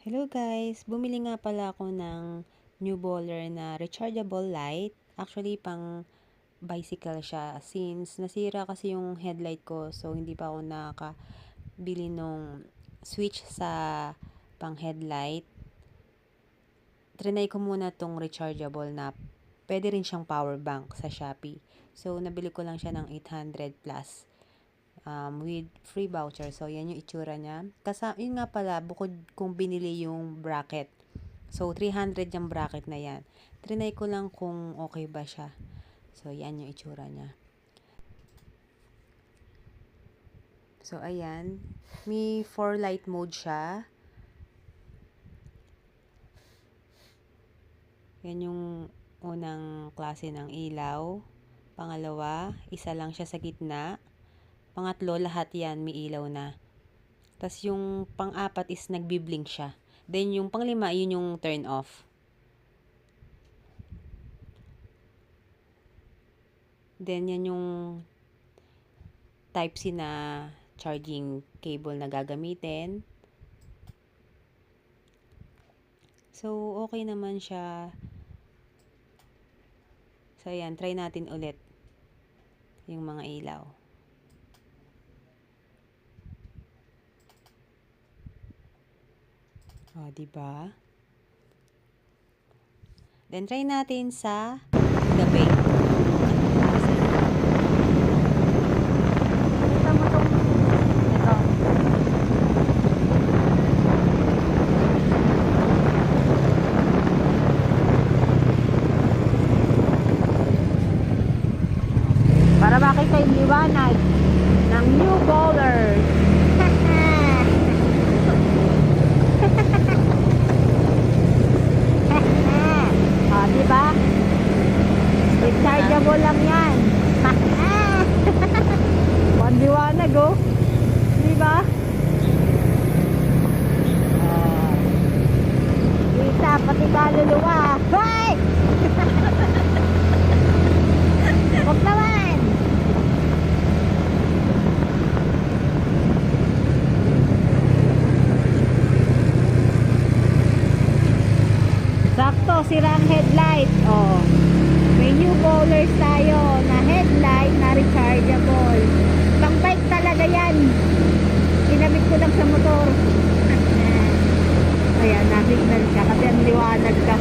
Hello guys! Bumili nga pala ako ng new bowler na rechargeable light. Actually, pang bicycle siya since nasira kasi yung headlight ko. So, hindi pa ako nakabili nung switch sa pang headlight. Trinay ko muna tong rechargeable na pwede rin siyang power bank sa Shopee. So, nabili ko lang siya ng 800 plus. With free voucher. So, yan yung itsura niya. Yun nga pala, bukod kung binili yung bracket. So, 300 yung bracket na yan. Trinay ko lang kung okay ba siya. So, yan yung itsura niya. So, ayan. May 4 light mode siya. Yan yung unang klase ng ilaw. Pangalawa, isa lang siya sa gitna. Pangatlo, lahat yan may ilaw na. Tapos yung pang-apat is nagbi-blink siya. Then yung pang-lima, yun yung turn off. Then yan yung Type-C na charging cable na gagamitin. So, okay naman siya. So, ayan, try natin ulit yung mga ilaw. O, diba? Then, try natin sa gabi. Para makita yung liwanag ng new bowler. Diba? Rechargeable lang yan. Ang liwanag oh. Diba? Kita pati kaluluwa. Hoy! Huwag naman! Sakto, sira ang headlight. Oh. May new bowlers tayo na headlight na rechargeable. Pang bike talaga yan. Ginamit ko lang sa motor. Ayan, na-signal siya kasi ang liwanag ka.